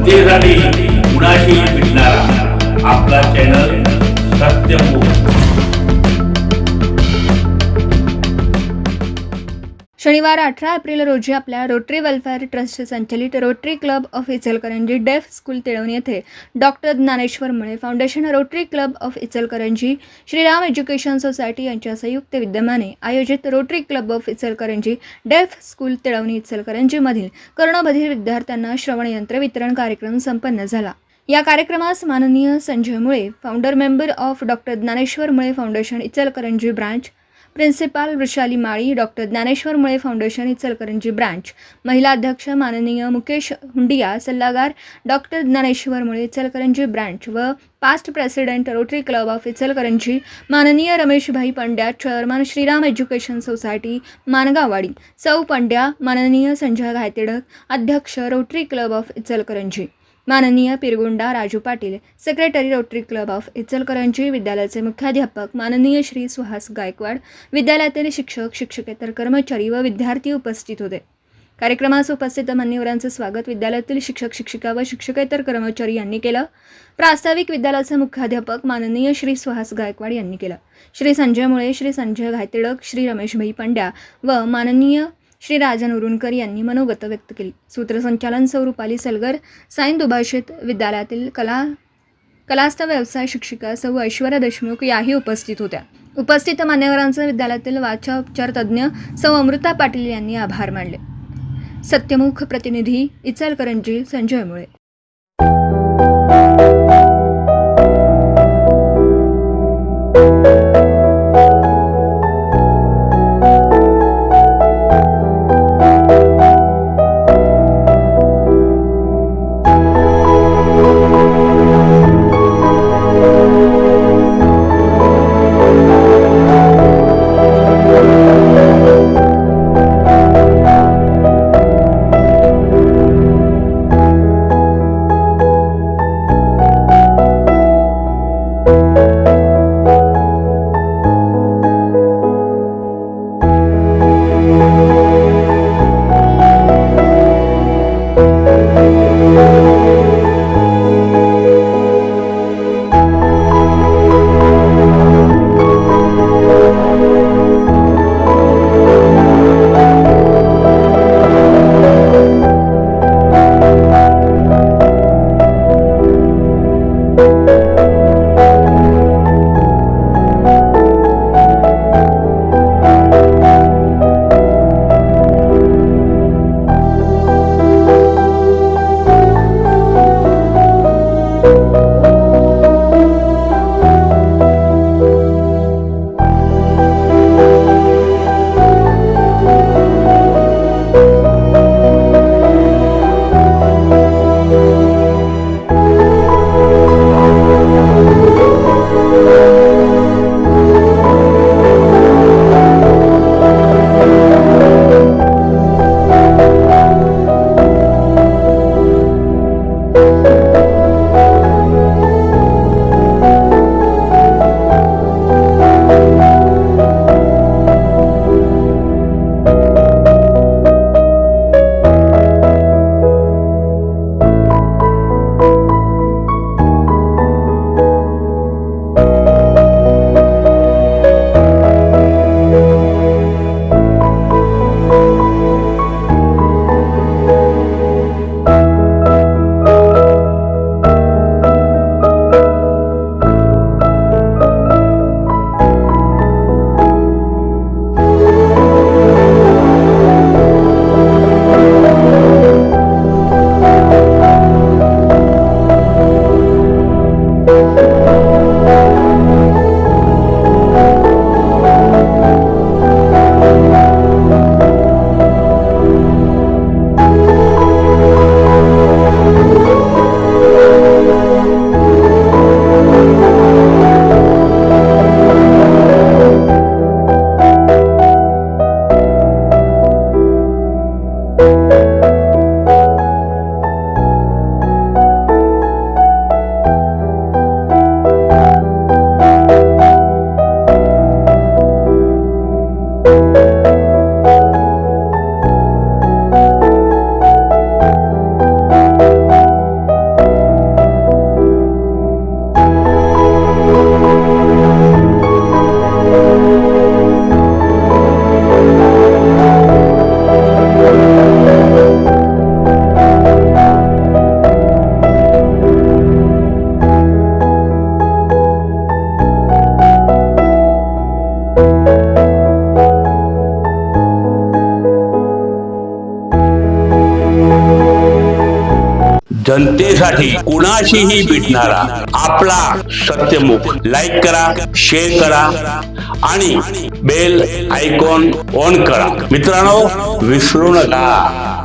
सत्तेसाठी कुणाशी भेटणारा आपला चॅनल सत्यमुख। शनिवार 18 एप्रिल रोजी आपल्या रोटरी वेलफेअर ट्रस्ट संचलित रोटरी क्लब ऑफ इचलकरंजी डेफ स्कूल तिळवणी येथे doctor Dnyaneshwar Mule foundation, rotary club of Ichalkaranji, Shriram education society यांच्या संयुक्त विद्यमाने आयोजित रोटरी क्लब ऑफ इचलकरंजी डेफ स्कूल तिळवणी इचलकरंजीमधील कर्णबधिर विद्यार्थ्यांना श्रवणयंत्र वितरण कार्यक्रम संपन्न झाला। या कार्यक्रमास माननीय Sanjay Mule, founder member of doctor Dnyaneshwar Mule foundation Ichalkaranji branch, principal Vrushali Mali, doctor Dnyaneshwar Mule foundation Ichalkaranji branch, महिला अध्यक्ष माननीय मुकेश हुंडिया, सल्लागार डॉक्टर ज्ञानेश्वर मुळे इचलकरंजी ब्रांच व past president Rotary club of Ichalkaranji माननीय Rameshbhai Pandya, chairman Shriram education society Mangaonwadi, सौ पंड्या, माननीय संजय घायतेडक, अध्यक्ष रोटरी क्लब ऑफ इचलकरंजी, माननीय Pirgunda Raju Patil, secretary Rotary club of Ichalkaranji, विद्यालयाचे मुख्याध्यापक माननीय श्री सुहास गायकवाड, विद्यालयातील शिक्षक, शिक्षकेतर कर्मचारी व विद्यार्थी उपस्थित होते। कार्यक्रमास उपस्थित मान्यवरांचे स्वागत विद्यालयातील शिक्षक, शिक्षिका व शिक्षकेतर कर्मचारी यांनी केलं। प्रास्ताविक विद्यालयाचे मुख्याध्यापक माननीय श्री सुहास गायकवाड यांनी केलं। श्री संजय मुळे, श्री संजय घायतेडक, श्री रमेशभाई पंड्या व माननीय श्री राजन उरुणकर यांनी मनोगत व्यक्त केली। सूत्रसंचालन सौ रुपाली सलगर, साईन दुभाषित, विद्यालयातील कलास्थ व्यवसाय शिक्षिका सौ ऐश्वर्या देशमुख याही उपस्थित होत्या। उपस्थित मान्यवरांचे विद्यालयातील वाचोपचार तज्ज्ञ सौ अमृता पाटील यांनी आभार मानले। सत्यमुख प्रतिनिधी इचलकरंजी संजय मुळे। जनतेसाठी कुणाशीही भेटणारा आपला सत्यमुख. लाईक करा, शेअर करा आणि बेल आयकॉन ऑन करा. मित्रांनो, विसरू नका.